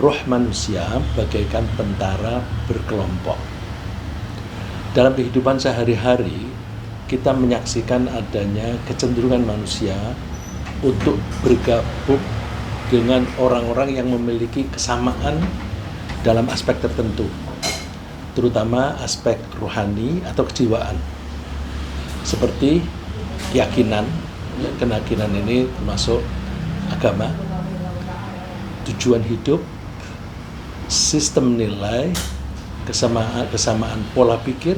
roh manusia bagaikan tentara berkelompok. Dalam kehidupan sehari-hari, kita menyaksikan adanya kecenderungan manusia untuk bergabung dengan orang-orang yang memiliki kesamaan dalam aspek tertentu, terutama aspek rohani atau kejiwaan, seperti keyakinan. Keyakinan ini termasuk agama, tujuan hidup, sistem nilai, kesamaan pola pikir,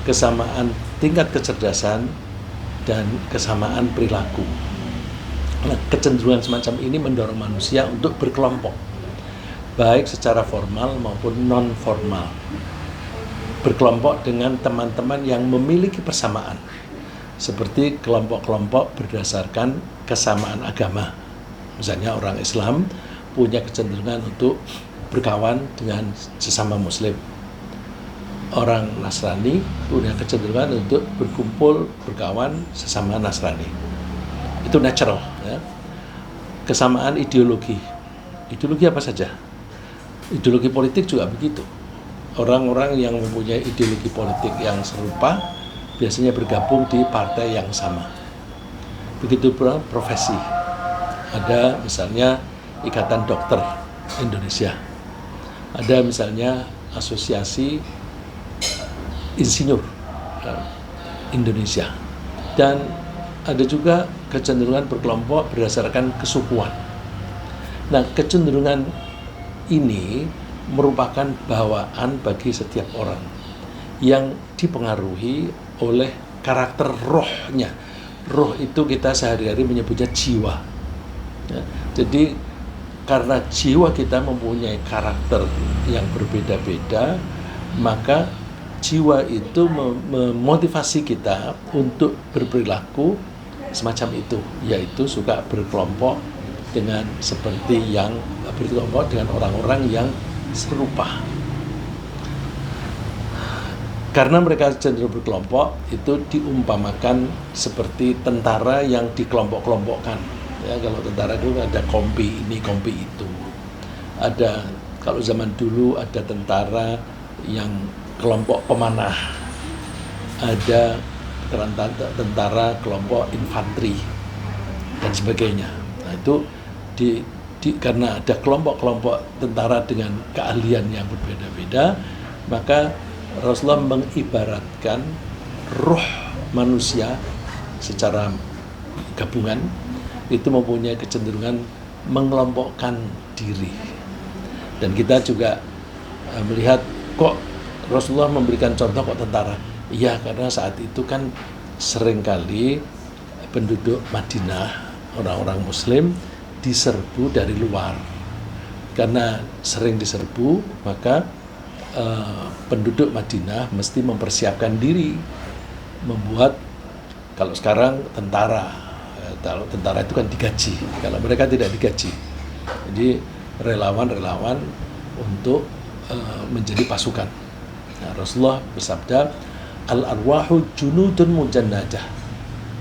kesamaan tingkat kecerdasan, dan kesamaan perilaku. Nah, kecenderungan semacam ini mendorong manusia untuk berkelompok, baik secara formal maupun non-formal. Berkelompok dengan teman-teman yang memiliki persamaan, seperti kelompok-kelompok berdasarkan kesamaan agama. Misalnya orang Islam punya kecenderungan untuk berkawan dengan sesama Muslim. Orang Nasrani punya kecenderungan untuk berkumpul, berkawan sesama Nasrani. Itu natural, ya. Kesamaan ideologi. Ideologi apa saja? Ideologi politik juga begitu. Orang-orang yang mempunyai ideologi politik yang serupa biasanya bergabung di partai yang sama. Begitu pula profesi. Ada misalnya Ikatan Dokter Indonesia. Ada misalnya Asosiasi Insinyur Indonesia. Dan ada juga kecenderungan berkelompok berdasarkan kesukuan. Nah, kecenderungan ini merupakan bawaan bagi setiap orang yang dipengaruhi oleh karakter rohnya. Roh itu kita sehari-hari menyebutnya jiwa. Ya, jadi karena jiwa kita mempunyai karakter yang berbeda-beda, maka jiwa itu memotivasi kita untuk berperilaku semacam itu, yaitu suka berkelompok dengan seperti yang berkelompok dengan orang-orang yang serupa. Karena mereka cenderung berkelompok, itu diumpamakan seperti tentara yang dikelompok-kelompokkan. Ya, kalau tentara itu ada kompi ini, kompi itu. Ada, kalau zaman dulu ada tentara yang kelompok pemanah. Ada tentara kelompok infanteri dan sebagainya. Nah, itu karena ada kelompok-kelompok tentara dengan keahlian yang berbeda-beda, maka Rasulullah mengibaratkan roh manusia secara gabungan itu mempunyai kecenderungan mengelompokkan diri. Dan kita juga melihat kok Rasulullah memberikan contoh kok tentara. Iya, karena saat itu kan seringkali penduduk Madinah, orang-orang Muslim diserbu dari luar. Karena sering diserbu, maka penduduk Madinah mesti mempersiapkan diri, membuat, kalau sekarang tentara itu kan digaji, kalau mereka tidak digaji. Jadi relawan-relawan untuk menjadi pasukan. Nah, Rasulullah bersabda, al-arwahu junudun mujannadah,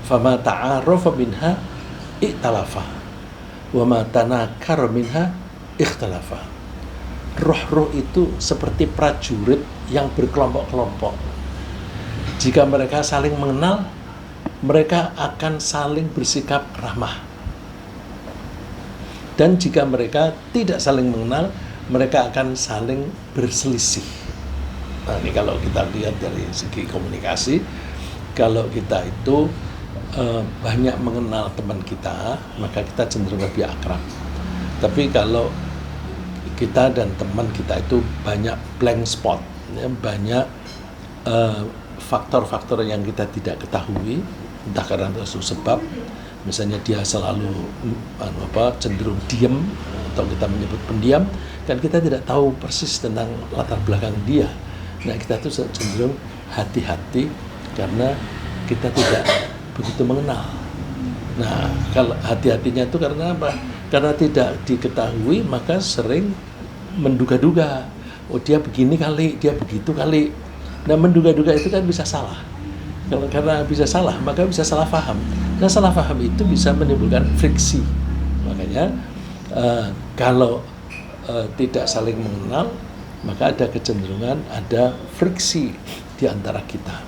fama ta'arafa minha iktalafa, wa ma tanakara minha ikhtalafa. Roh-roh itu seperti prajurit yang berkelompok-kelompok. Jika mereka saling mengenal, mereka akan saling bersikap ramah. Dan jika mereka tidak saling mengenal, mereka akan saling berselisih. Nah, ini kalau kita lihat dari segi komunikasi, kalau kita itu banyak mengenal teman kita, maka kita cenderung lebih akrab. Tapi kalau kita dan teman kita itu banyak blank spot, ya, banyak faktor-faktor yang kita tidak ketahui, entah karena itu sebab, misalnya dia selalu cenderung diam, atau kita menyebut pendiam, dan kita tidak tahu persis tentang latar belakang dia. Nah, kita tuh cenderung hati-hati karena kita tidak begitu mengenal. Nah, kalau hati-hatinya itu karena apa? Karena tidak diketahui, maka sering menduga-duga. Oh, dia begini kali, dia begitu kali. Nah, menduga-duga itu kan bisa salah. Karena bisa salah, maka bisa salah paham. Nah, salah paham itu bisa menimbulkan friksi. Makanya kalau tidak saling mengenal, maka ada kecenderungan ada friksi di antara kita.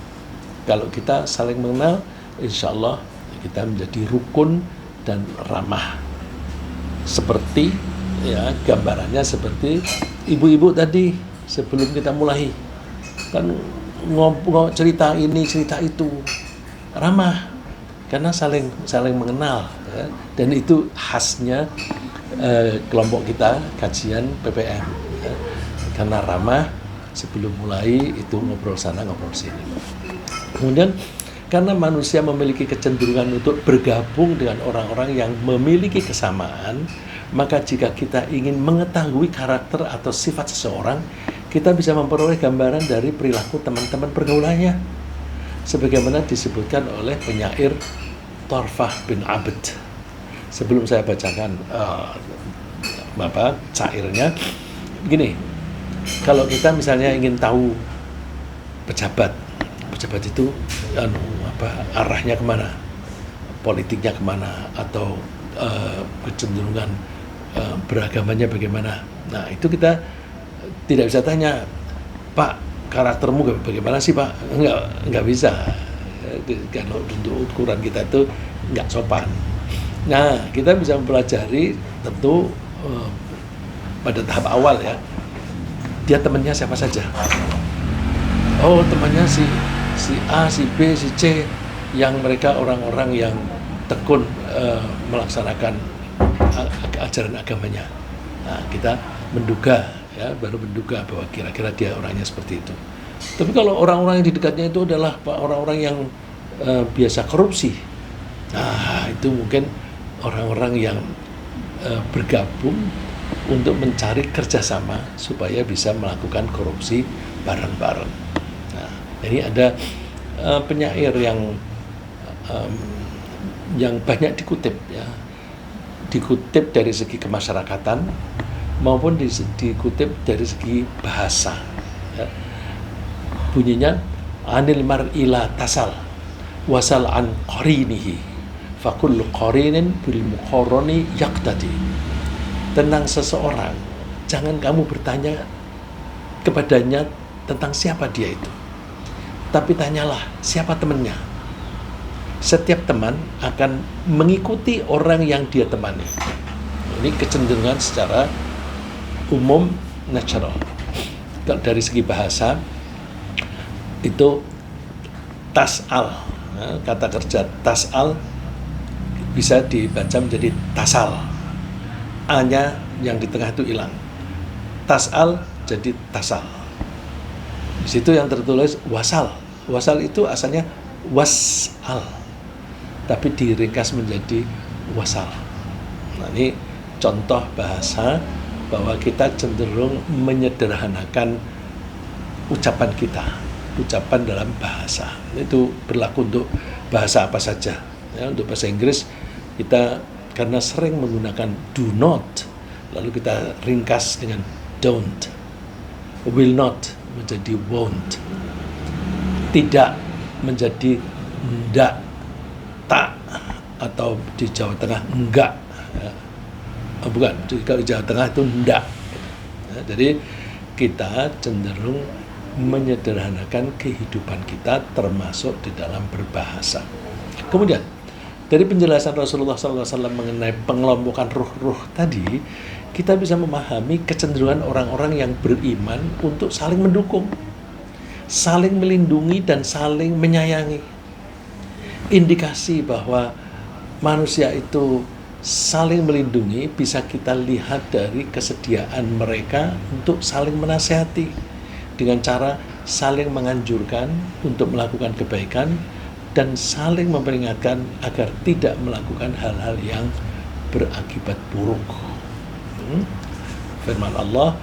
Kalau kita saling mengenal, insya Allah kita menjadi rukun dan ramah. Seperti ya gambarannya seperti ibu-ibu tadi sebelum kita mulai kan ngobrol cerita ini cerita itu, ramah karena saling mengenal ya. Dan itu khasnya kelompok kita kajian PPM ya. Karena ramah sebelum mulai itu ngobrol sana ngobrol sini. Kemudian karena manusia memiliki kecenderungan untuk bergabung dengan orang-orang yang memiliki kesamaan, maka jika kita ingin mengetahui karakter atau sifat seseorang, kita bisa memperoleh gambaran dari perilaku teman-teman pergaulannya. Sebagaimana disebutkan oleh penyair Tarfah bin Abd. Sebelum saya bacakan syairnya, begini, kalau kita misalnya ingin tahu pejabat itu arahnya kemana, politiknya kemana, atau kecenderungan beragamanya bagaimana. Nah itu kita tidak bisa tanya, Pak karaktermu bagaimana sih Pak? Enggak bisa. Kalau untuk ukuran kita itu enggak sopan. Nah kita bisa mempelajari tentu pada tahap awal ya, dia temannya siapa saja. Oh temannya si A, si B, si C, yang mereka orang-orang yang tekun melaksanakan ajaran agamanya. Nah, kita menduga ya, baru menduga bahwa kira-kira dia orangnya seperti itu. Tapi kalau orang-orang yang di dekatnya itu adalah orang-orang yang biasa korupsi, nah itu mungkin orang-orang yang bergabung untuk mencari kerjasama supaya bisa melakukan korupsi bareng-bareng. Nah, ini ada penyair yang banyak dikutip ya, dikutip dari segi kemasyarakatan maupun dikutip dari segi bahasa ya. Bunyinya anil mar'ila tasal wasal an qarinihi fakullu qarinin bil muqarrani yaqtadi. Tentang seseorang jangan kamu bertanya kepadanya tentang siapa dia itu, tapi tanyalah siapa temannya. Setiap teman akan mengikuti orang yang dia temani. Ini kecenderungan secara umum natural. Kalau dari segi bahasa itu tas'al, kata kerja tas'al bisa dibaca menjadi tasal. A-nya yang di tengah itu hilang. Tas'al jadi tasal. Di situ yang tertulis wasal. Wasal itu asalnya was'al, tapi diringkas menjadi wasal. Nah, ini contoh bahasa bahwa kita cenderung menyederhanakan ucapan kita, ucapan dalam bahasa. Itu berlaku untuk bahasa apa saja. Ya, untuk bahasa Inggris kita karena sering menggunakan do not, lalu kita ringkas dengan don't. Will not menjadi won't. Tidak menjadi ndak, tak, atau di Jawa Tengah enggak ya. Bukan, kalau di Jawa Tengah itu ndak ya, jadi kita cenderung menyederhanakan kehidupan kita termasuk di dalam berbahasa. Kemudian dari penjelasan Rasulullah SAW mengenai pengelompokan ruh-ruh tadi, kita bisa memahami kecenderungan orang-orang yang beriman untuk saling mendukung, saling melindungi, dan saling menyayangi. Indikasi bahwa manusia itu saling melindungi bisa kita lihat dari kesediaan mereka untuk saling menasihati dengan cara saling menganjurkan untuk melakukan kebaikan dan saling memperingatkan agar tidak melakukan hal-hal yang berakibat buruk. Firman Allah,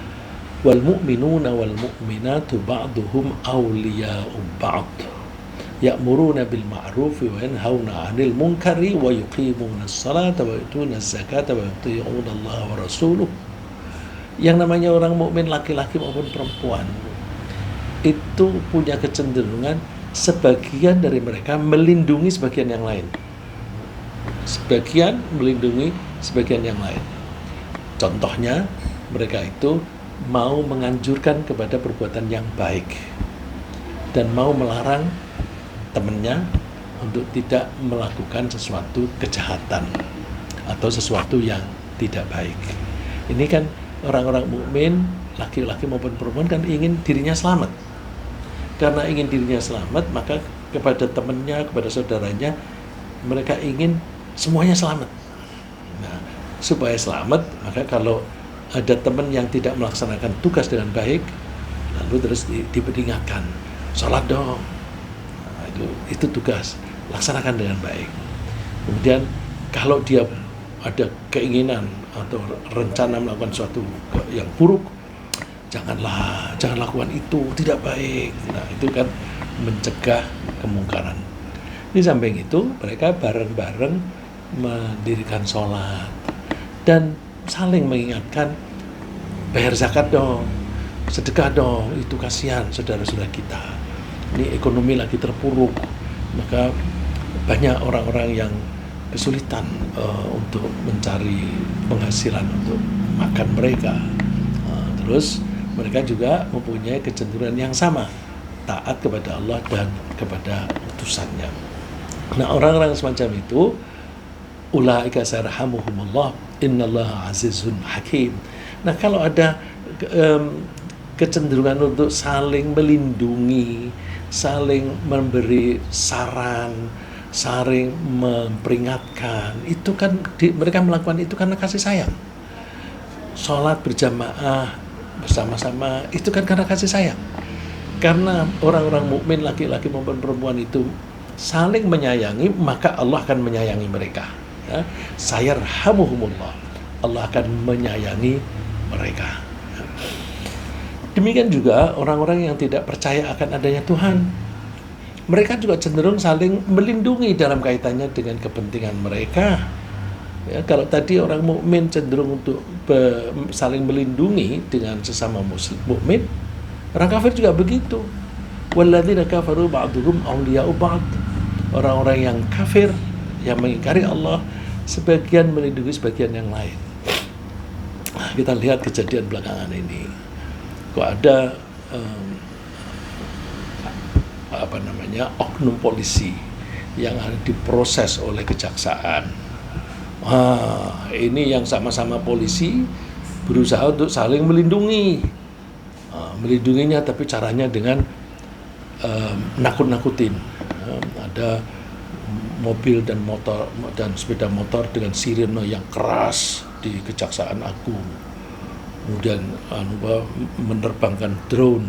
wal mu'minuna wal mu'minatu ba'duhum awliya'u ba'd ya'muruna bil ma'rufi wa yanhauna 'anil munkari wa yuqimuna as-salata wa yu'tuna az-zakata wa yuti'una Allah wa rasuluh. Yang namanya orang mukmin laki-laki maupun perempuan itu punya kecenderungan sebagian dari mereka melindungi sebagian yang lain. Sebagian melindungi sebagian yang lain. Contohnya mereka itu mau menganjurkan kepada perbuatan yang baik dan mau melarang temannya untuk tidak melakukan sesuatu kejahatan atau sesuatu yang tidak baik. Ini kan orang-orang mukmin, laki-laki maupun perempuan, kan ingin dirinya selamat. Karena ingin dirinya selamat, maka kepada temannya, kepada saudaranya, mereka ingin semuanya selamat. Nah, supaya selamat, maka kalau ada teman yang tidak melaksanakan tugas dengan baik, lalu terus diperingatkan, sholat dong. Nah, itu tugas, laksanakan dengan baik. Kemudian kalau dia ada keinginan atau rencana melakukan sesuatu yang buruk, jangan lakukan itu, tidak baik. Nah, itu kan mencegah kemungkaran. Di samping itu, mereka bareng-bareng mendirikan sholat dan saling mengingatkan, bayar zakat dong, sedekah dong, itu kasihan saudara-saudara kita. Ini ekonomi lagi terpuruk, maka banyak orang-orang yang kesulitan untuk mencari penghasilan untuk makan mereka. Terus mereka juga mempunyai kecenderungan yang sama, taat kepada Allah dan kepada utusannya. Nah, orang-orang semacam itu, ulaika sayarhamuhumullah, innallaha azizun hakim. Nah, kalau ada kecenderungan untuk saling melindungi, saling memberi saran, saling memperingatkan, itu kan mereka melakukan itu karena kasih sayang. Sholat berjamaah bersama-sama itu kan karena kasih sayang. Karena orang-orang mukmin, laki-laki maupun perempuan itu saling menyayangi, maka Allah akan menyayangi mereka. Ya. Sayarhamuhumullah, Allah akan menyayangi mereka. Demikian juga orang-orang yang tidak percaya akan adanya Tuhan, mereka juga cenderung saling melindungi dalam kaitannya dengan kepentingan mereka. Ya, kalau tadi orang mukmin cenderung untuk saling melindungi dengan sesama muslim mukmin, orang kafir juga begitu. Walladzina kafaru ba'duhum awliya'u ba'd. Orang-orang yang kafir, yang mengingkari Allah, sebagian melindungi sebagian yang lain. Nah, kita lihat kejadian belakangan ini. Kok ada oknum polisi yang diproses oleh kejaksaan. Ini yang sama-sama polisi berusaha untuk saling melindungi. Melindunginya tapi caranya dengan nakut-nakutin. Ada mobil dan motor dan sepeda motor dengan sirene yang keras di Kejaksaan Agung. Kemudian menerbangkan drone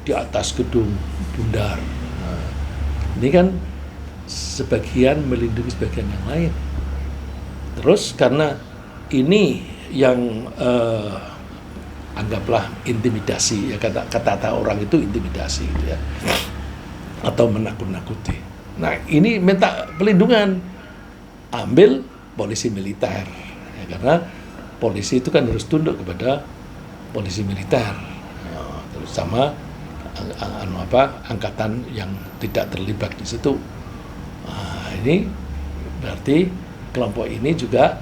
di atas gedung bundar. Nah, ini kan sebagian melindungi sebagian yang lain. Terus karena ini yang anggaplah intimidasi, ya, kata orang itu intimidasi, ya, atau menakut-nakuti. Nah, ini minta perlindungan, ambil polisi militer, ya, karena polisi itu kan harus tunduk kepada polisi militer, ya, terus sama angkatan yang tidak terlibat di situ. Nah, ini berarti kelompok ini juga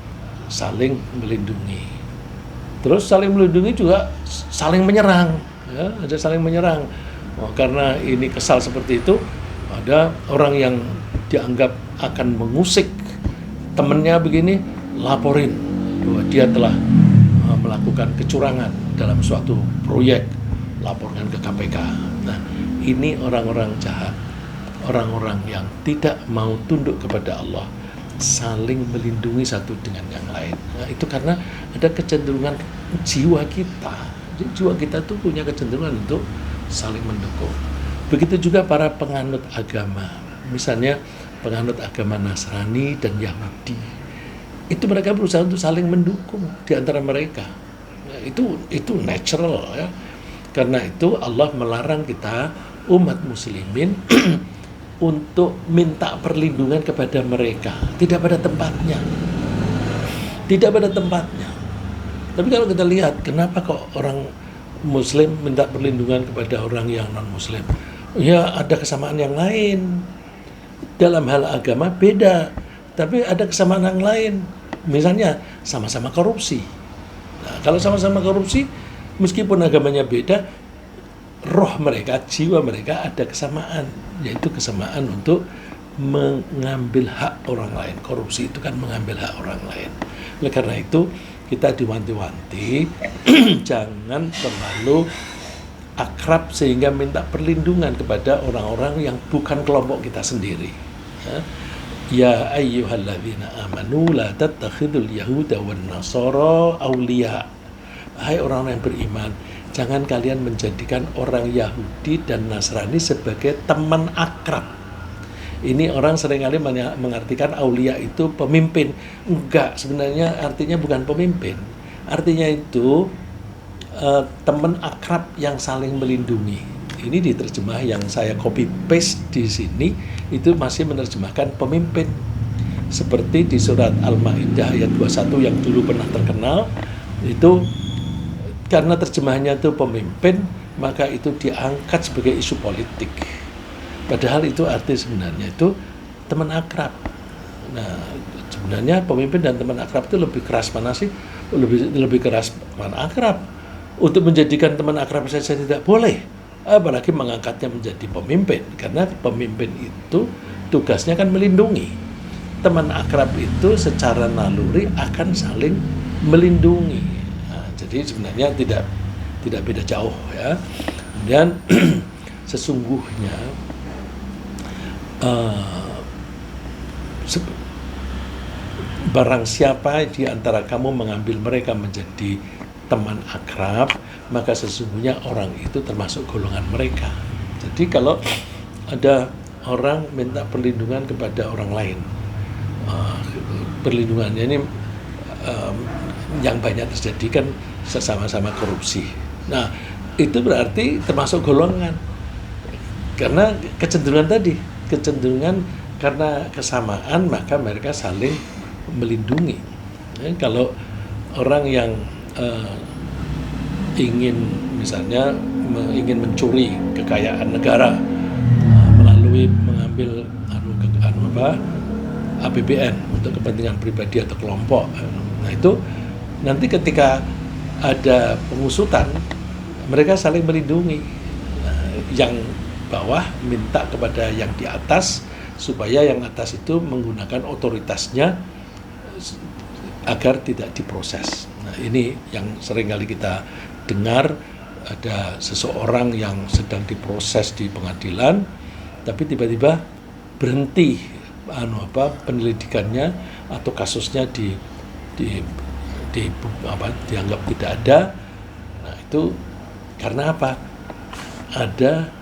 saling melindungi. Terus saling melindungi juga saling menyerang, ya, ada saling menyerang. Karena ini kesal seperti itu, ada orang yang dianggap akan mengusik temannya begini, laporin bahwa dia telah melakukan kecurangan dalam suatu proyek, laporkan ke KPK. Nah, ini orang-orang jahat, orang-orang yang tidak mau tunduk kepada Allah, saling melindungi satu dengan yang lain. Nah, itu karena ada kecenderungan jiwa kita. Jadi jiwa kita tuh punya kecenderungan untuk saling mendukung. Begitu juga para penganut agama. Misalnya penganut agama Nasrani dan Yahudi. Itu mereka berusaha untuk saling mendukung di antara mereka. Nah, itu natural, ya. Karena itu Allah melarang kita umat muslimin untuk minta perlindungan kepada mereka, tidak pada tempatnya. Tapi kalau kita lihat, kenapa kok orang muslim minta perlindungan kepada orang yang non-muslim? Ya, ada kesamaan yang lain. Dalam hal agama beda, tapi ada kesamaan yang lain. Misalnya sama-sama korupsi. Nah, Kalau sama-sama korupsi, meskipun agamanya beda, roh mereka, jiwa mereka ada kesamaan, yaitu kesamaan untuk mengambil hak orang lain. Korupsi itu kan mengambil hak orang lain. Oleh karena itu, kita diwanti-wanti jangan terlalu akrab sehingga minta perlindungan kepada orang-orang yang bukan kelompok kita sendiri. Ya ayyuhalladzina amanu la tattakhidul yahuda wan nasara awliya. Hai orang-orang yang beriman, jangan kalian menjadikan orang Yahudi dan Nasrani sebagai teman akrab. Ini orang seringkali mengartikan aulia itu pemimpin. Enggak, sebenarnya artinya bukan pemimpin. Artinya itu teman akrab yang saling melindungi. Ini diterjemah yang saya copy paste di sini itu masih menerjemahkan pemimpin. Seperti di surat Al-Maidah ayat 21 yang dulu pernah terkenal, itu karena terjemahannya itu pemimpin, maka itu diangkat sebagai isu politik. Padahal itu arti sebenarnya itu teman akrab. Nah, sebenarnya pemimpin dan teman akrab itu lebih keras mana sih? Lebih keras teman akrab. Untuk menjadikan teman akrab saja tidak boleh, apalagi mengangkatnya menjadi pemimpin. Karena pemimpin itu tugasnya kan melindungi. Teman akrab itu secara naluri akan saling melindungi. Nah, jadi sebenarnya tidak beda jauh ya. Kemudian sesungguhnya barang siapa di antara kamu mengambil mereka menjadi teman akrab, maka sesungguhnya orang itu termasuk golongan mereka. Jadi kalau ada orang minta perlindungan kepada orang lain, perlindungannya ini yang banyak terjadi kan sesama-sama korupsi. Nah, itu berarti termasuk golongan. Karena kecenderungan karena kesamaan maka mereka saling melindungi. Kalau orang yang ingin misalnya ingin mencuri kekayaan negara melalui mengambil APBN untuk kepentingan pribadi atau kelompok, nah itu nanti ketika ada pengusutan mereka saling melindungi. Yang bawah minta kepada yang di atas supaya yang atas itu menggunakan otoritasnya agar tidak diproses. Nah, ini yang seringkali kita dengar, ada seseorang yang sedang diproses di pengadilan tapi tiba-tiba berhenti penyelidikannya atau kasusnya dianggap tidak ada. Nah, itu karena apa? Ada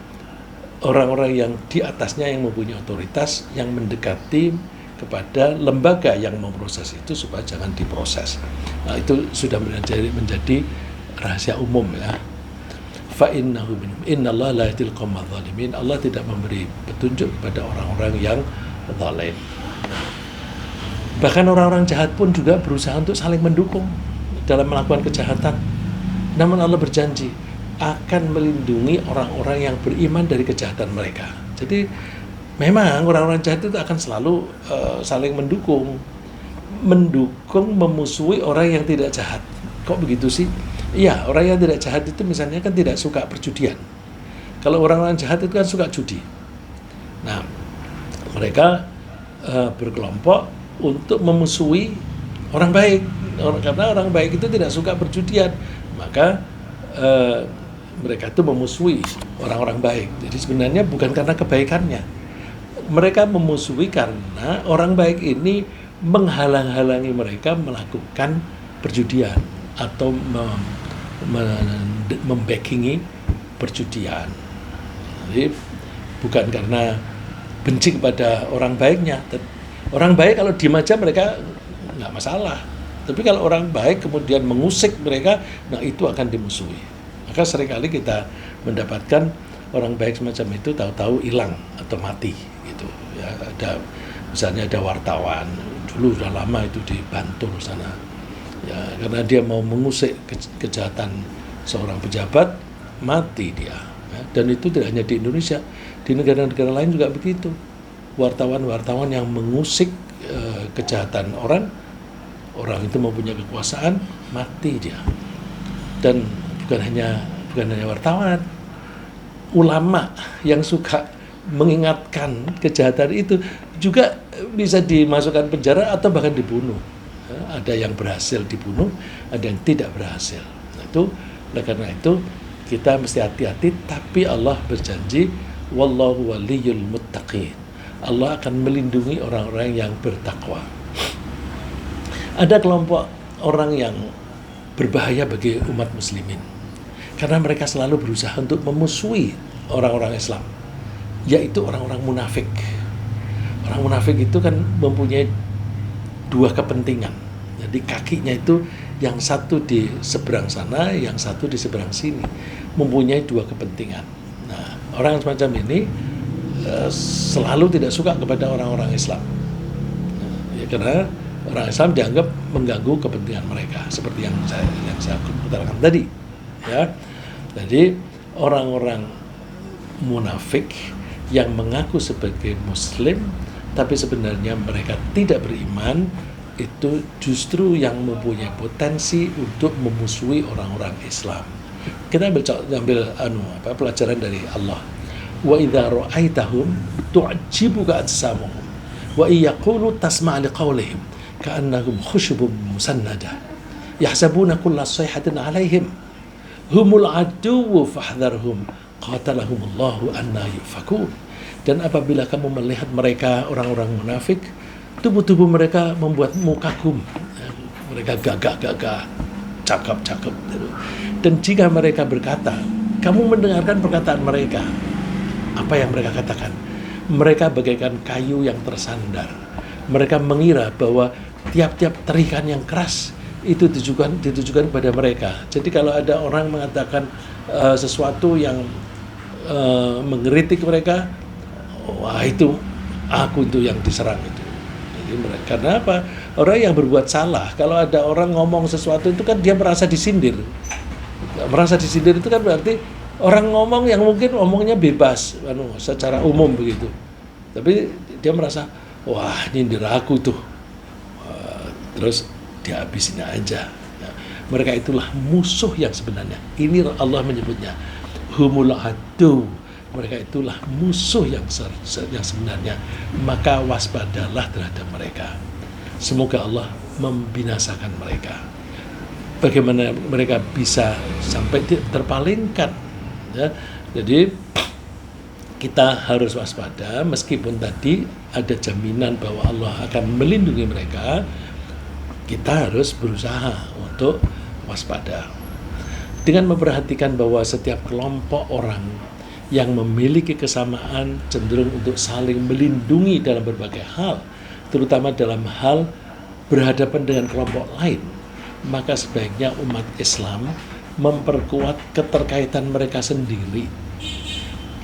orang-orang yang di atasnya yang mempunyai otoritas yang mendekati kepada lembaga yang memproses itu supaya jangan diproses. Nah, itu sudah menjadi rahasia umum ya. Fa innahu minhum innallaha la yahdil qaumadz zalimin. Allah tidak memberi petunjuk kepada orang-orang yang zalim. Bahkan orang-orang jahat pun juga berusaha untuk saling mendukung dalam melakukan kejahatan. Namun Allah berjanji akan melindungi orang-orang yang beriman dari kejahatan mereka. Jadi memang orang-orang jahat itu akan selalu saling mendukung, memusuhi orang yang tidak jahat. Kok begitu sih? Iya, orang yang tidak jahat itu misalnya kan tidak suka perjudian. Kalau orang-orang jahat itu kan suka judi. Nah, mereka berkelompok untuk memusuhi orang baik. Karena orang baik itu tidak suka perjudian, maka mereka itu memusuhi orang-orang baik. Jadi sebenarnya bukan karena kebaikannya. Mereka memusuhi karena orang baik ini menghalang-halangi mereka melakukan perjudian atau membackingi perjudian. Jadi bukan karena benci kepada orang baiknya. Orang baik kalau diem aja mereka nggak masalah. Tapi kalau orang baik kemudian mengusik mereka, nah itu akan dimusuhi. Maka seringkali kita mendapatkan orang baik semacam itu tahu-tahu hilang atau mati gitu. Ya, misalnya ada wartawan dulu sudah lama itu di Bantul sana. Ya, karena dia mau mengusik kejahatan seorang pejabat, mati dia. Ya, dan itu tidak hanya di Indonesia, di negara-negara lain juga begitu. Wartawan-wartawan yang mengusik kejahatan orang itu mempunyai kekuasaan, mati dia. Dan bukan hanya wartawan, ulama yang suka mengingatkan kejahatan itu juga bisa dimasukkan penjara atau bahkan dibunuh. Ada yang berhasil dibunuh, ada yang tidak berhasil. Nah, oleh karena itu kita mesti hati-hati, tapi Allah berjanji wallahu waliyul muttaqin. Allah akan melindungi orang-orang yang bertakwa. Ada kelompok orang yang berbahaya bagi umat muslimin karena mereka selalu berusaha untuk memusuhi orang-orang Islam, yaitu orang-orang munafik. Orang munafik itu kan mempunyai dua kepentingan. Jadi kakinya itu yang satu di seberang sana, yang satu di seberang sini, mempunyai dua kepentingan. Nah, orang semacam ini selalu tidak suka kepada orang-orang Islam. Ya, karena orang Islam dianggap mengganggu kepentingan mereka, seperti yang saya utarakan tadi. Ya, jadi orang-orang munafik yang mengaku sebagai Muslim, tapi sebenarnya mereka tidak beriman, itu justru yang mempunyai potensi untuk memusuhi orang-orang Islam. Kita ambil pelajaran dari Allah. Wa idza ra'aitahum tu'jibuka ajsamuhum wa yaqulu tasma' liqawlihim ka'annahum khushubun musannada yahsabuna kulla sayhatin 'alaihim humul aduwwu fahdharhum qatalahumullahu anna yufakun. Dan apabila kamu melihat mereka orang-orang munafik, tubuh-tubuh mereka membuatmu kagum. Mereka gagah-gagah, cakep-cakep. Dan jika mereka berkata, kamu mendengarkan perkataan mereka, apa yang mereka katakan? Mereka bagaikan kayu yang tersandar. Mereka mengira bahwa tiap-tiap terikan yang keras itu ditujukan kepada mereka. Jadi kalau ada orang mengatakan sesuatu yang mengkritik mereka, wah itu aku itu yang diserang itu. Jadi mereka, karena apa? Orang yang berbuat salah, kalau ada orang ngomong sesuatu itu kan dia merasa disindir. Merasa disindir itu kan berarti orang ngomong yang mungkin ngomongnya bebas, secara umum begitu. Tapi dia merasa, wah nyindir aku tuh. Terus dihabisin aja. Nah, mereka itulah musuh yang sebenarnya. Ini Allah menyebutnya humul adu. Mereka itulah musuh yang sebenarnya. Maka waspadalah terhadap mereka. Semoga Allah membinasakan mereka. Bagaimana mereka bisa sampai terpalingkan. Ya, jadi kita harus waspada, meskipun tadi ada jaminan bahwa Allah akan melindungi mereka, kita harus berusaha untuk waspada. Dengan memperhatikan bahwa setiap kelompok orang yang memiliki kesamaan cenderung untuk saling melindungi dalam berbagai hal, terutama dalam hal berhadapan dengan kelompok lain, maka sebaiknya umat Islam memperkuat keterkaitan mereka sendiri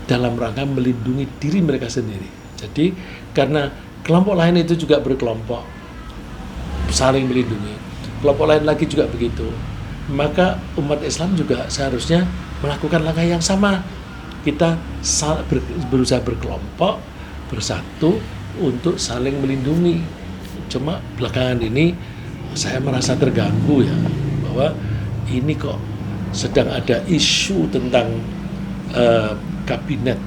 dalam rangka melindungi diri mereka sendiri. Jadi karena kelompok lain itu juga berkelompok, saling melindungi, kelompok lain lagi juga begitu, maka umat Islam juga seharusnya melakukan langkah yang sama. Kita berusaha berkelompok, bersatu untuk saling melindungi. Cuma belakangan ini saya merasa terganggu ya, bahwa ini kok sedang ada isu tentang kabinet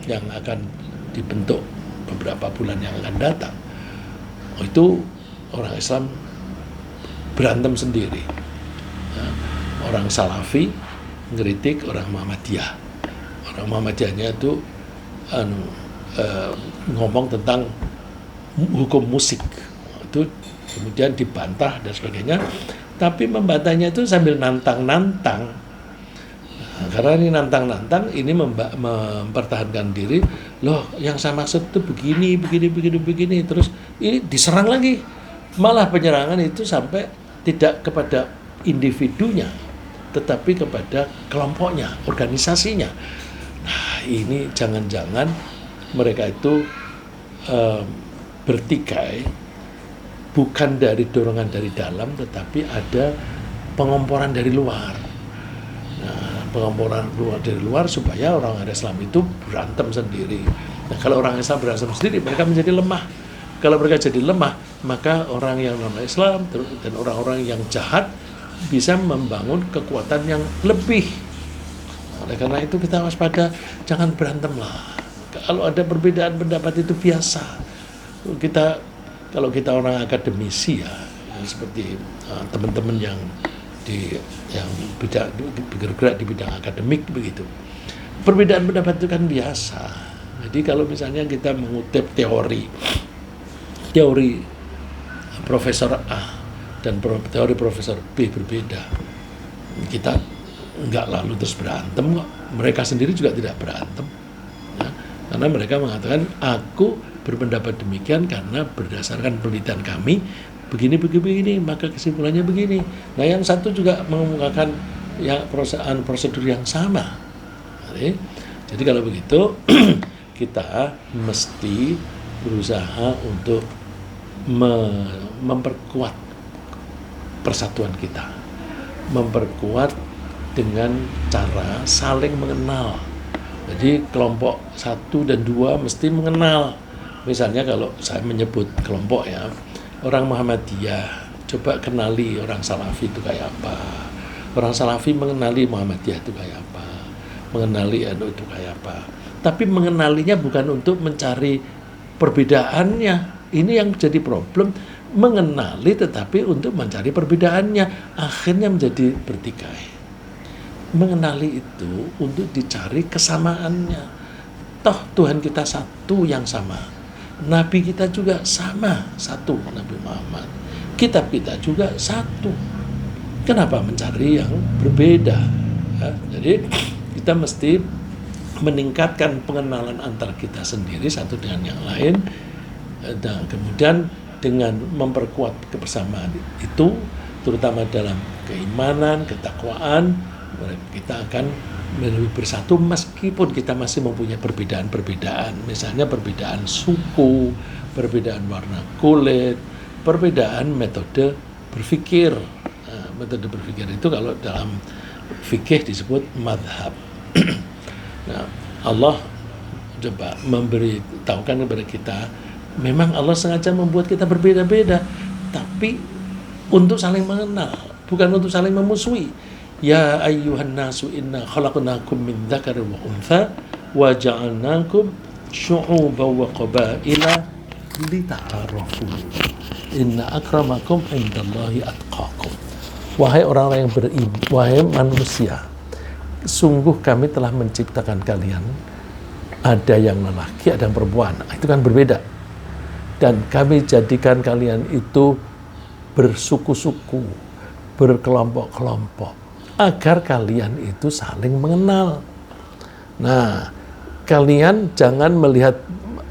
yang akan dibentuk beberapa bulan yang akan datang. Itu orang Islam berantem sendiri. Orang Salafi ngeritik orang Muhammadiyah. Orang Muhammadiyahnya itu ngomong tentang hukum musik. Itu kemudian dibantah dan sebagainya. Tapi membantahnya itu sambil nantang-nantang. Karena ini nantang-nantang, ini mempertahankan diri. Loh, yang saya maksud itu begini. Terus ini diserang lagi. Malah penyerangan itu sampai tidak kepada individunya, tetapi kepada kelompoknya, organisasinya. Nah, ini jangan-jangan mereka itu bertikai bukan dari dorongan dari dalam, tetapi ada pengomporan dari luar. Nah, pengomporan dari luar supaya orang Islam itu berantem sendiri. Nah, kalau orang Islam berantem sendiri, mereka menjadi lemah. Kalau mereka jadi lemah, maka orang yang non-Islam dan orang-orang yang jahat bisa membangun kekuatan yang lebih. Oleh karena itu kita waspada, jangan berantem lah. Kalau ada perbedaan pendapat itu biasa. Kalau kita orang akademisi ya seperti teman-teman yang bergerak di bidang akademik begitu. Perbedaan pendapat itu kan biasa. Jadi kalau misalnya kita mengutip teori Profesor A dan teori Profesor B berbeda, kita enggak lalu terus berantem kok. Mereka sendiri juga tidak berantem, ya. Karena mereka mengatakan aku berpendapat demikian karena berdasarkan penelitian kami begini, maka kesimpulannya begini. Nah, yang satu juga mengemukakan yang prosedur yang sama. Jadi kalau begitu kita mesti berusaha untuk memperkuat persatuan kita, memperkuat dengan cara saling mengenal. Jadi kelompok 1 dan 2 mesti mengenal. Misalnya kalau saya menyebut kelompok ya, orang Muhammadiyah, coba kenali orang Salafi itu kayak apa. Orang Salafi mengenali Muhammadiyah itu kayak apa, mengenali NU itu kayak apa. Tapi mengenalinya bukan untuk mencari perbedaannya. Ini yang jadi problem, mengenali tetapi untuk mencari perbedaannya, akhirnya menjadi bertikai. Mengenali itu untuk dicari kesamaannya. Toh Tuhan kita satu yang sama, Nabi kita juga sama, satu Nabi Muhammad. Kitab kita juga satu. Kenapa mencari yang berbeda? Ya, jadi kita mesti meningkatkan pengenalan antara kita sendiri satu dengan yang lain. Dan kemudian dengan memperkuat kebersamaan itu, terutama dalam keimanan, ketakwaan, kita akan lebih bersatu meskipun kita masih mempunyai perbedaan-perbedaan. Misalnya perbedaan suku, perbedaan warna kulit, perbedaan metode berpikir. Nah, metode berpikir itu kalau dalam fikih disebut madhab. Nah, Allah coba memberitahukan kepada kita, memang Allah sengaja membuat kita berbeda-beda, tapi untuk saling mengenal, bukan untuk saling memusuhi. Ya ayyuhan nasu inna khalaqnakum min dzakarin wa untha wa ja'alnakum syu'uban wa qabaila lita'arafu. Inna akramakum indallahi atqakum. Wahai orang-orang yang beriman, wahai manusia, sungguh kami telah menciptakan kalian, ada yang lelaki, ada yang perempuan. Itu kan berbeda. Dan kami jadikan kalian itu bersuku-suku, berkelompok-kelompok, agar kalian itu saling mengenal. Nah, kalian jangan melihat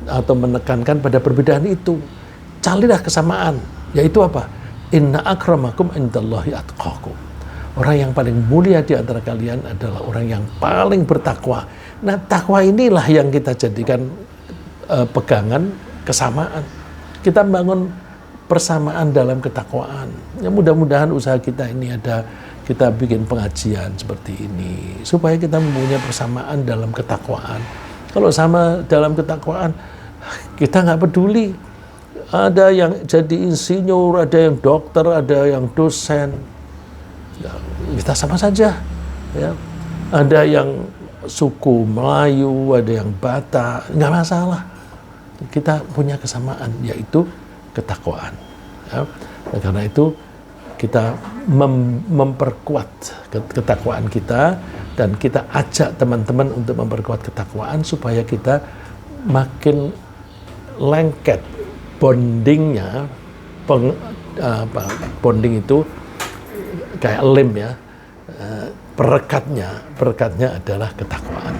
atau menekankan pada perbedaan itu. Carilah kesamaan, yaitu apa? Inna akramakum indallahi atqakum. Orang yang paling mulia di antara kalian adalah orang yang paling bertakwa. Nah, takwa inilah yang kita jadikan pegangan kesamaan. Kita bangun persamaan dalam ketakwaan. Ya, mudah-mudahan usaha kita ini kita bikin pengajian seperti ini supaya kita mempunyai persamaan dalam ketakwaan. Kalau sama dalam ketakwaan, kita nggak peduli. Ada yang jadi insinyur, ada yang dokter, ada yang dosen. Ya, kita sama saja. Ya. Ada yang suku Melayu, ada yang Batak, nggak masalah. Kita punya kesamaan, yaitu ketakwaan. Ya. Nah, karena itu kita memperkuat ketakwaan kita, dan kita ajak teman-teman untuk memperkuat ketakwaan supaya kita makin lengket bondingnya. Bonding itu kayak lem ya, perekatnya adalah ketakwaan.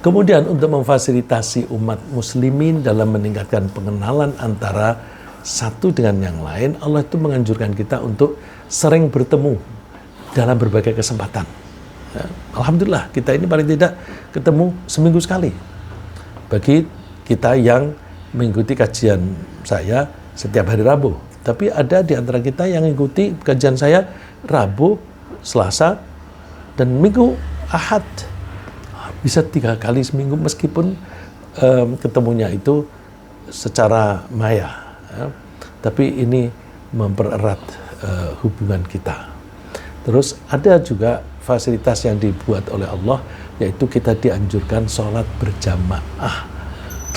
Kemudian untuk memfasilitasi umat muslimin dalam meningkatkan pengenalan antara satu dengan yang lain, Allah itu menganjurkan kita untuk sering bertemu dalam berbagai kesempatan. Ya, alhamdulillah kita ini paling tidak ketemu seminggu sekali. Bagi kita yang mengikuti kajian saya setiap hari Rabu, tapi ada di antara kita yang mengikuti kajian saya Rabu, Selasa, dan Minggu, Ahad. Bisa 3 kali seminggu meskipun ketemunya itu secara maya. Ya. tapi ini mempererat hubungan kita. Terus ada juga fasilitas yang dibuat oleh Allah, yaitu kita dianjurkan sholat berjamaah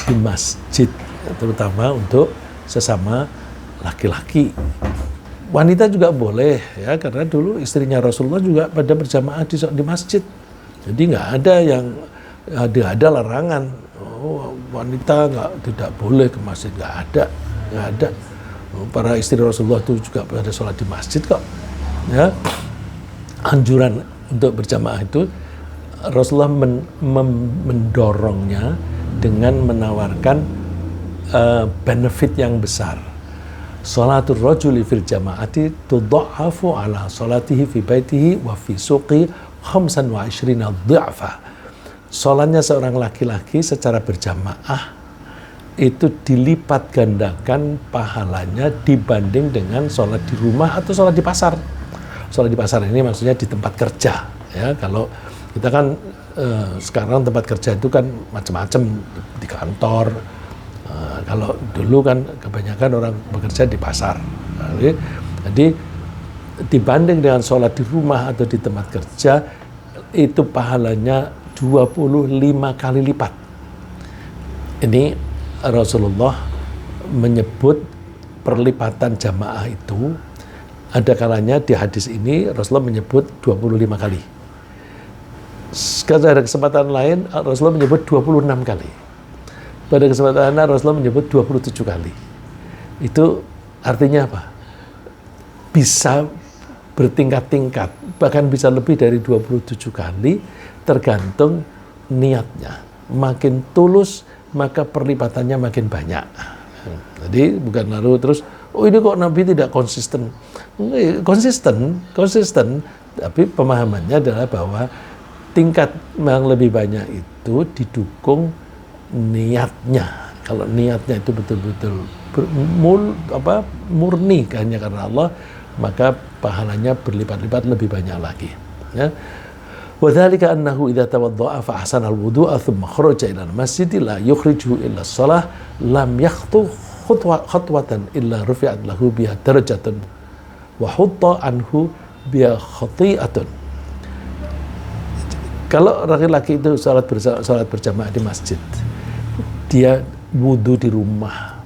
di masjid, terutama untuk sesama laki-laki. Wanita juga boleh, ya, karena dulu istrinya Rasulullah juga pada berjamaah di masjid. Jadi nggak ada yang ada larangan. Oh, wanita tidak boleh ke masjid, nggak ada. Para istri Rasulullah itu juga pada sholat di masjid kok. Ya, anjuran untuk berjamaah itu Rasulullah mendorongnya dengan menawarkan benefit yang besar. Sholatul rajuli fil jama'ati tudha'afu ala sholatihi fi baitihi wa fi suqi 25 dhi'fa. Sholatnya seorang laki-laki secara berjamaah itu dilipat gandakan pahalanya dibanding dengan sholat di rumah atau sholat di pasar. Sholat di pasar ini maksudnya di tempat kerja. Ya, kalau kita kan sekarang tempat kerja itu kan macam-macam, di kantor. Kalau dulu kan kebanyakan orang bekerja di pasar. Jadi dibanding dengan sholat di rumah atau di tempat kerja, itu pahalanya 25 kali lipat. Ini Rasulullah menyebut perlipatan jamaah itu, ada kalanya di hadis ini Rasulullah menyebut 25 kali. Pada kesempatan lain Rasulullah menyebut 26 kali. Pada kesempatan lain Rasulullah menyebut 27 kali. Itu artinya apa? Bisa bertingkat-tingkat, bahkan bisa lebih dari 27 kali, tergantung niatnya. Makin tulus, maka perlipatannya makin banyak. Jadi bukan lalu terus, oh ini kok Nabi tidak konsisten. Konsisten, tapi pemahamannya adalah bahwa tingkat yang lebih banyak itu didukung niatnya. Kalau niatnya itu betul-betul murni hanya karena Allah, maka pahalanya berlipat-lipat lebih banyak lagi. Ya. وذلك أنه إذا توضأ فأحسن الوضوء ثم خرج إلى المسجد لا يخرجه إلا الصلاة لم يخطو خطوة إلا رفعت له بها درجة وحط عنه بها خطيئة. Kalau laki-laki itu salat berjamaah di masjid, dia wudhu di rumah,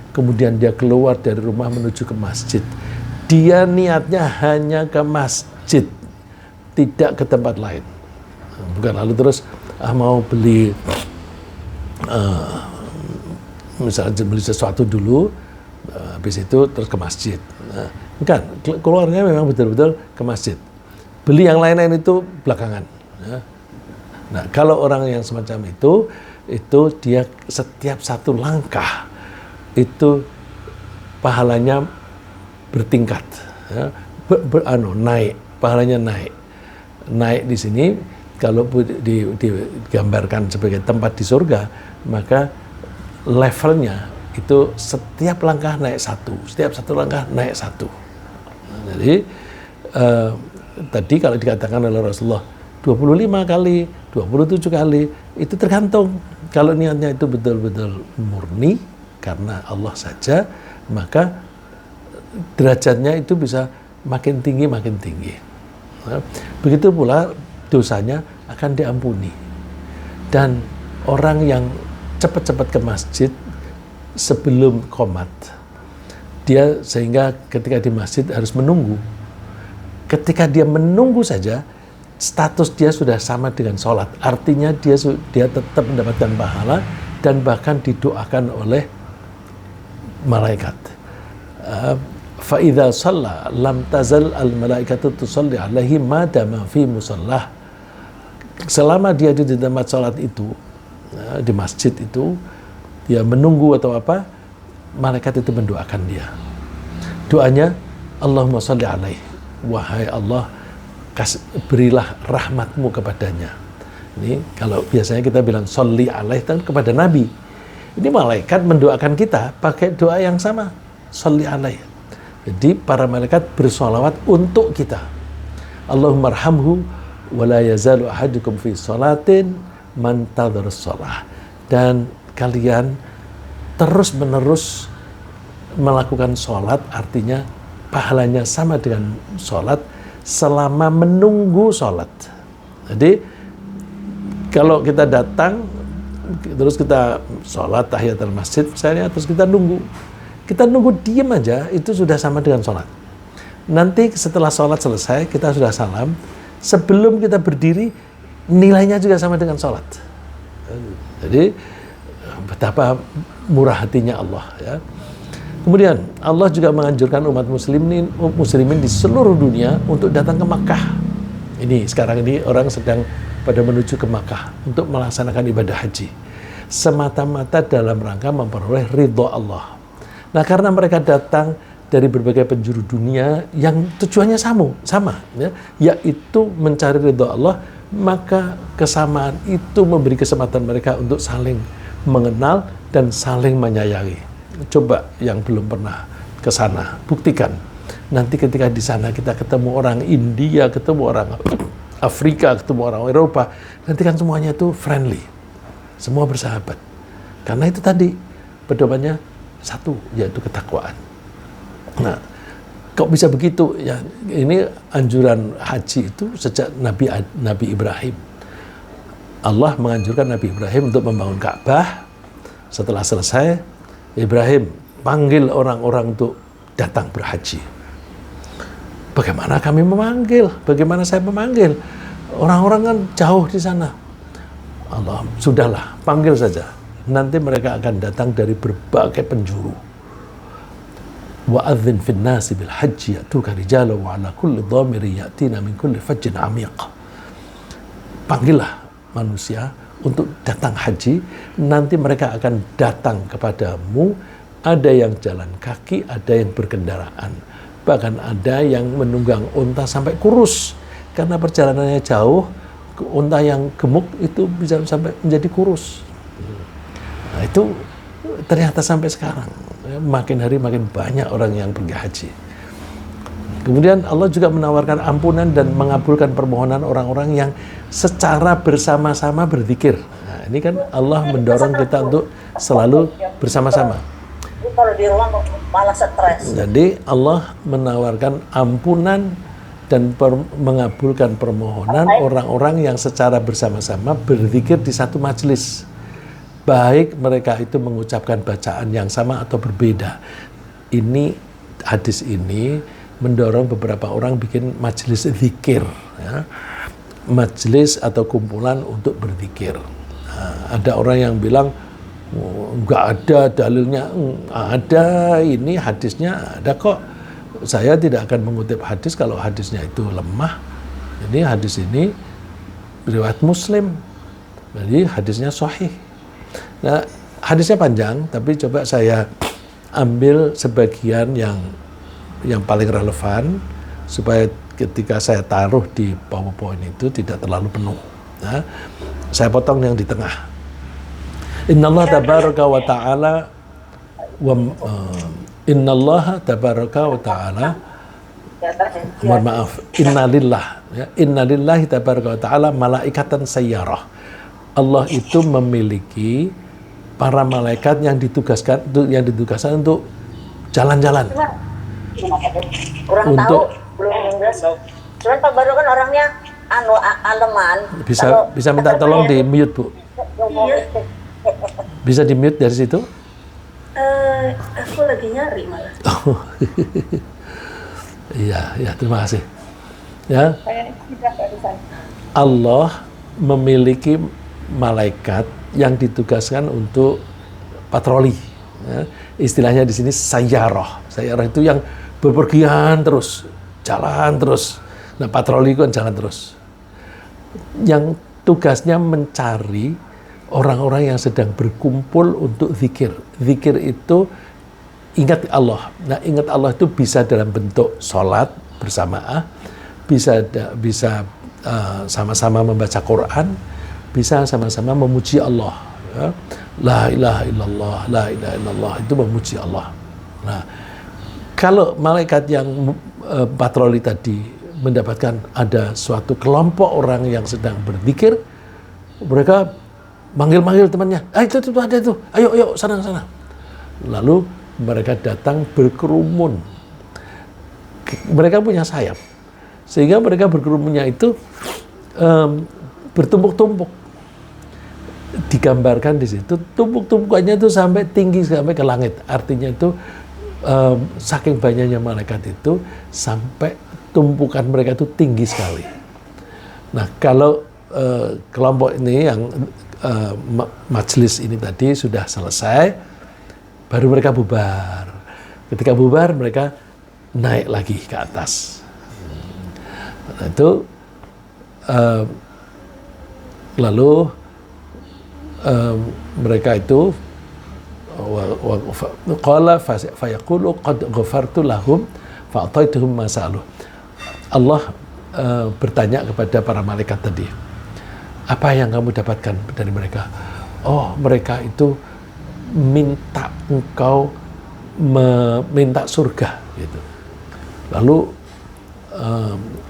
kemudian dia keluar dari rumah menuju ke masjid, dia niatnya hanya ke masjid, tidak ke tempat lain. Bukan lalu terus mau beli misalnya beli sesuatu dulu, habis itu terus ke masjid. Bukan, keluarnya memang betul-betul ke masjid. Beli yang lain-lain itu belakangan. Nah, kalau orang yang semacam itu dia setiap satu langkah itu pahalanya bertingkat, ya, naik, pahalanya naik. Naik di sini kalau digambarkan sebagai tempat di surga, maka levelnya itu setiap langkah naik satu, setiap satu langkah naik satu. Nah, jadi tadi kalau dikatakan oleh Rasulullah 25 kali, 27 kali, itu tergantung. Kalau niatnya itu betul-betul murni karena Allah saja, maka derajatnya itu bisa makin tinggi, makin tinggi. Begitu pula dosanya akan diampuni. Dan orang yang cepat-cepat ke masjid sebelum qomat, dia sehingga ketika di masjid harus menunggu. Ketika dia menunggu saja, status dia sudah sama dengan sholat. Artinya dia tetap mendapatkan pahala dan bahkan didoakan oleh malaikat. فَإِذَا صَلَّى لَمْ تَزَلْ الْمَلَائِكَةُ تُصَلِّي عَلَيْهِ مَا دَامَ فِي مُصَلَّهِ. Selama dia di tempat sholat itu, di masjid itu, dia menunggu atau apa, malaikat itu mendoakan dia. Doanya, Allahumma sholli alaihi, wahai Allah, berilah rahmatmu kepadanya. Ini kalau biasanya kita bilang sholli alaihi kepada Nabi. Ini malaikat mendoakan kita pakai doa yang sama, sholli alaihi. Jadi para malaikat bersolawat untuk kita. Allahumma arhamhu wa la yazalu ahadukum fi sholatin man tadharus sholah. Dan kalian terus menerus melakukan sholat artinya pahalanya sama dengan sholat selama menunggu sholat. Jadi kalau kita datang terus kita sholat tahiyatul masjid misalnya, terus kita nunggu diem aja, itu sudah sama dengan sholat. Nanti setelah sholat selesai kita sudah salam, sebelum kita berdiri nilainya juga sama dengan sholat. Jadi betapa murah hatinya Allah ya. Kemudian Allah juga menganjurkan umat muslimin di seluruh dunia untuk datang ke Makkah. Ini sekarang ini orang sedang pada menuju ke Makkah untuk melaksanakan ibadah haji, semata-mata dalam rangka memperoleh ridho Allah. Nah, karena mereka datang dari berbagai penjuru dunia yang tujuannya sama ya, yaitu mencari ridho Allah, maka kesamaan itu memberi kesempatan mereka untuk saling mengenal dan saling menyayangi. Coba yang belum pernah ke sana, buktikan. Nanti ketika di sana kita ketemu orang India, ketemu orang Afrika, ketemu orang Eropa, nanti kan semuanya itu friendly, semua bersahabat. Karena itu tadi pedomannya satu, yaitu ketakwaan. Nah, kok bisa begitu? Ya, ini anjuran haji itu sejak Nabi Ibrahim. Allah menganjurkan Nabi Ibrahim untuk membangun Ka'bah. Setelah selesai, Ibrahim panggil orang-orang untuk datang berhaji. Bagaimana kami memanggil? Bagaimana saya memanggil? Orang-orang kan jauh di sana. Allah, sudahlah, panggil saja. Nanti mereka akan datang dari berbagai penjuru. Wa'adzin fin nasi bil haji ya'tuka rijalan wa 'ala kulli dhamiri ya'tina min kulli fajjin 'amiq. Panggillah manusia untuk datang haji, nanti mereka akan datang kepadamu, ada yang jalan kaki, ada yang berkendaraan, bahkan ada yang menunggang unta sampai kurus, karena perjalanannya jauh, unta yang gemuk itu bisa sampai menjadi kurus. Nah, itu ternyata sampai sekarang, makin hari makin banyak orang yang pergi haji. Kemudian Allah juga menawarkan ampunan dan mengabulkan permohonan orang-orang yang secara bersama-sama berzikir. Nah, ini kan Allah mendorong kita untuk selalu bersama-sama. Kalau di rumah malah stres. Jadi Allah menawarkan ampunan dan mengabulkan permohonan orang-orang yang secara bersama-sama berzikir di satu majelis. Baik mereka itu mengucapkan bacaan yang sama atau berbeda. Ini hadis ini mendorong beberapa orang bikin majelis zikir, ya. Majelis atau kumpulan untuk berzikir. Nah, ada orang yang bilang nggak ada dalilnya, ada, ini hadisnya ada kok. Saya tidak akan mengutip hadis kalau hadisnya itu lemah. Jadi hadis ini riwayat Muslim, jadi hadisnya sahih. Nah, hadisnya panjang, tapi coba saya ambil sebagian yang paling relevan supaya ketika saya taruh di PowerPoint itu tidak terlalu penuh. Nah, saya potong yang di tengah. Innallaha tabaraka wa ta'ala innallaha tabaraka wa ta'ala, mohon maaf, innalillahi tabaraka wa ta'ala malaikatan sayyarah. Allah itu memiliki para malaikat yang ditugaskan untuk jalan-jalan. Kurang tahu, belum Inggris. Cuman Pak Baru kan orangnya aleman. Bisa minta tolong di mute, Bu. Bisa di mute dari situ? Aku lagi nyari malah. Iya, terima kasih. Ya. Allah memiliki malaikat yang ditugaskan untuk patroli. Ya. Istilahnya di sini sayyarah. Sayyarah itu yang bepergian terus, jalan terus. Nah, patroli itu kan jalan terus. Yang tugasnya mencari orang-orang yang sedang berkumpul untuk zikir. Zikir itu ingat Allah. Nah, ingat Allah itu bisa dalam bentuk sholat bersamaan, bisa sama-sama membaca Quran, bisa sama-sama memuji Allah. Ya. La ilaha illallah, la ilaha illallah, itu memuji Allah. Nah, kalau malaikat yang patroli tadi mendapatkan ada suatu kelompok orang yang sedang berzikir, mereka manggil-manggil temannya, itu ada itu, ayo sana. Lalu mereka datang berkerumun. Mereka punya sayap, sehingga mereka berkerumunnya itu bertumpuk-tumpuk. Digambarkan di situ, tumpuk-tumpukannya itu sampai tinggi, sampai ke langit. Artinya itu saking banyaknya malaikat itu, sampai tumpukan mereka itu tinggi sekali. Nah, kalau kelompok ini yang majelis ini tadi sudah selesai, baru mereka bubar. Ketika bubar, mereka naik lagi ke atas. Nah, itu lalu mereka itu qala fayaqulu qad ghafartu lahum fa'ataituhum ma sa'alu. Allah bertanya kepada para malaikat tadi, apa yang kamu dapatkan dari mereka? Oh, mereka itu minta engkau meminta surga gitu. Lalu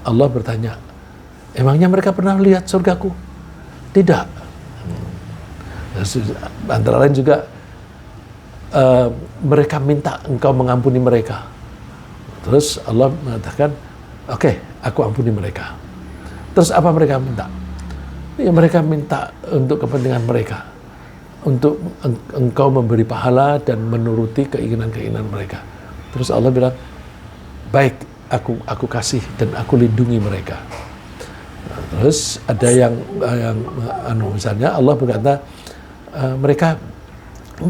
Allah bertanya, emangnya mereka pernah lihat surgaku? Tidak. Antara lain juga mereka minta engkau mengampuni mereka. Terus Allah mengatakan, oke, aku ampuni mereka. Terus apa mereka minta? Ya, mereka minta untuk kepentingan mereka, untuk engkau memberi pahala dan menuruti keinginan-keinginan mereka. Terus Allah bilang, baik, aku kasih dan aku lindungi mereka. Nah, terus ada yang misalnya Allah berkata, mereka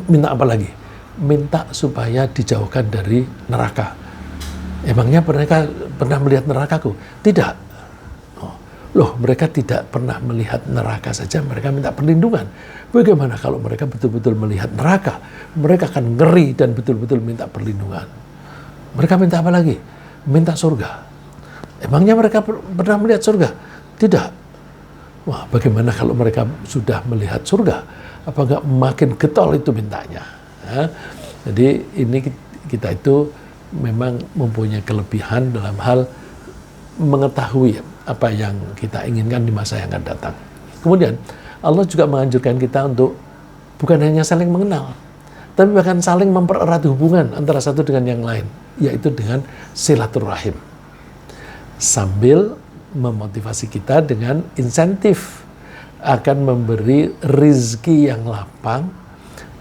minta apa lagi? Minta supaya dijauhkan dari neraka. Emangnya mereka pernah melihat nerakaku? Tidak. Loh, mereka tidak pernah melihat neraka saja, mereka minta perlindungan. Bagaimana kalau mereka betul-betul melihat neraka? Mereka akan ngeri dan betul-betul minta perlindungan. Mereka minta apa lagi? Minta surga. Emangnya mereka pernah melihat surga? Tidak. Wah, bagaimana kalau mereka sudah melihat surga? Apa enggak makin getol itu mintanya? Ya? Jadi ini kita itu memang mempunyai kelebihan dalam hal mengetahui apa yang kita inginkan di masa yang akan datang. Kemudian Allah juga menganjurkan kita untuk bukan hanya saling mengenal, tapi bahkan saling mempererat hubungan antara satu dengan yang lain, yaitu dengan silaturahim. Sambil memotivasi kita dengan insentif akan memberi rizki yang lapang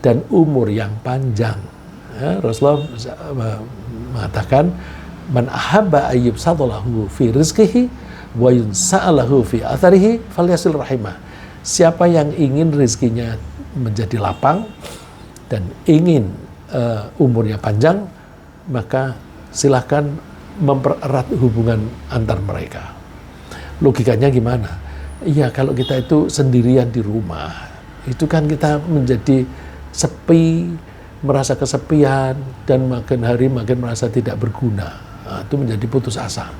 dan umur yang panjang. Ya, Rasulullah mengatakan, man ahabba ayyub sadalahu fi rizkihi wa yunsa'alahu fi atharihi falyasil rahimah. Siapa yang ingin rizkinya menjadi lapang dan ingin umurnya panjang, maka silahkan mempererat hubungan antar mereka. Logikanya gimana? Iya, kalau kita itu sendirian di rumah, itu kan kita menjadi sepi, merasa kesepian, dan makin hari makin merasa tidak berguna. Nah, itu menjadi putus asa.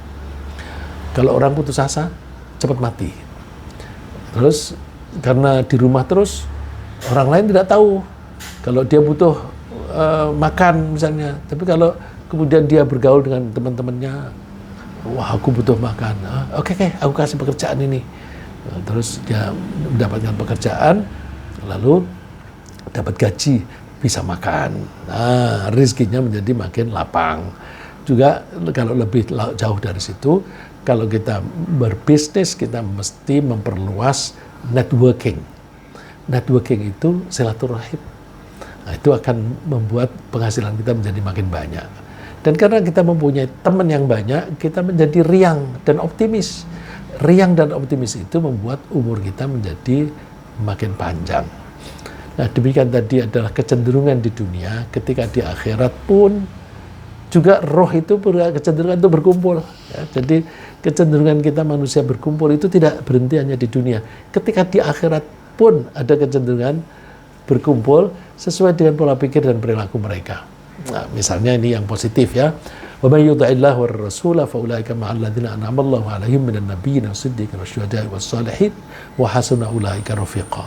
Kalau orang putus asa, cepat mati. Terus, karena di rumah terus, orang lain tidak tahu. Kalau dia butuh makan misalnya, tapi kalau kemudian dia bergaul dengan teman-temannya, wah aku butuh makan, oke, aku kasih pekerjaan ini. Terus dia mendapatkan pekerjaan, lalu dapat gaji, bisa makan. Nah, rizkinya menjadi makin lapang. Juga kalau lebih jauh dari situ, kalau kita berbisnis, kita mesti memperluas networking. Networking itu silaturahim. Nah, itu akan membuat penghasilan kita menjadi makin banyak. Dan karena kita mempunyai teman yang banyak, kita menjadi riang dan optimis. Riang dan optimis itu membuat umur kita menjadi makin panjang. Nah, demikian tadi adalah kecenderungan di dunia. Ketika di akhirat pun juga roh itu kecenderungan itu berkumpul. Ya, jadi kecenderungan kita manusia berkumpul itu tidak berhenti hanya di dunia. Ketika di akhirat pun ada kecenderungan berkumpul sesuai dengan pola pikir dan perilaku mereka. Nah, misalnya ini yang positif ya. Wa may yuti'illah war rasula fa ulaika ma'al ladzina an'ama Allahu 'alaihim minan nabiyyin was-siddiqin wasyuhada'i was-shalihin wa hasuna ulaika rafiqa.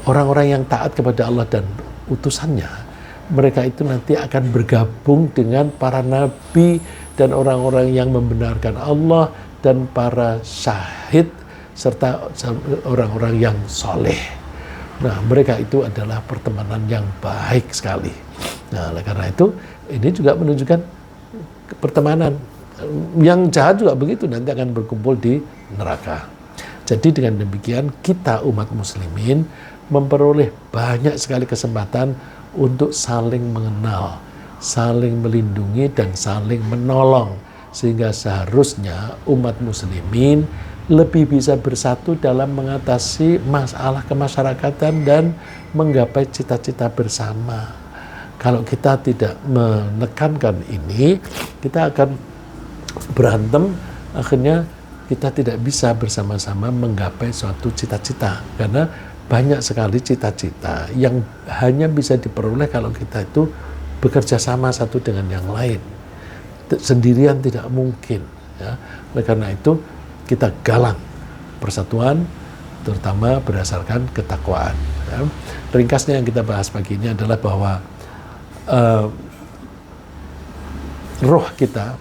Orang-orang yang taat kepada Allah dan utusannya, mereka itu nanti akan bergabung dengan para nabi dan orang-orang yang membenarkan Allah dan para syahid serta orang-orang yang soleh. Nah, mereka itu adalah pertemanan yang baik sekali. Nah, oleh karena itu ini juga menunjukkan pertemanan. Yang jahat juga begitu, nanti akan berkumpul di neraka. Jadi dengan demikian kita umat muslimin memperoleh banyak sekali kesempatan untuk saling mengenal, saling melindungi dan saling menolong, sehingga seharusnya umat muslimin lebih bisa bersatu dalam mengatasi masalah kemasyarakatan dan menggapai cita-cita bersama. Kalau kita tidak menekankan ini, kita akan berantem, akhirnya kita tidak bisa bersama-sama menggapai suatu cita-cita, karena banyak sekali cita-cita yang hanya bisa diperoleh kalau kita itu bekerja sama satu dengan yang lain. Sendirian tidak mungkin, ya. Oleh karena itu kita galang persatuan, terutama berdasarkan ketakwaan, ya. Ringkasnya yang kita bahas pagi ini adalah bahwa roh kita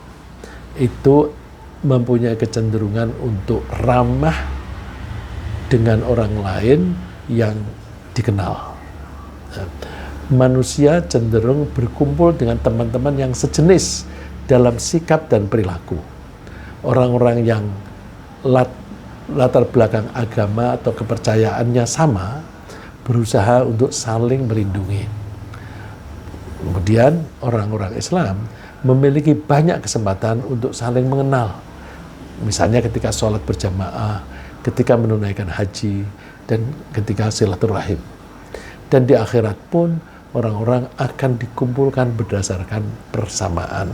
itu mempunyai kecenderungan untuk ramah dengan orang lain yang dikenal. Manusia cenderung berkumpul dengan teman-teman yang sejenis dalam sikap dan perilaku. Orang-orang yang latar belakang agama atau kepercayaannya sama berusaha untuk saling melindungi. Kemudian orang-orang Islam memiliki banyak kesempatan untuk saling mengenal. Misalnya ketika sholat berjamaah, ketika menunaikan haji, dan ketika silaturahim. Dan di akhirat pun orang-orang akan dikumpulkan berdasarkan persamaan.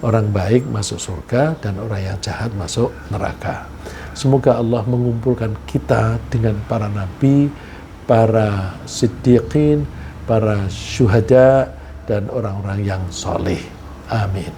Orang baik masuk surga dan orang yang jahat masuk neraka. Semoga Allah mengumpulkan kita dengan para nabi, para siddiqin, para syuhada, dan orang-orang yang soleh. Amin.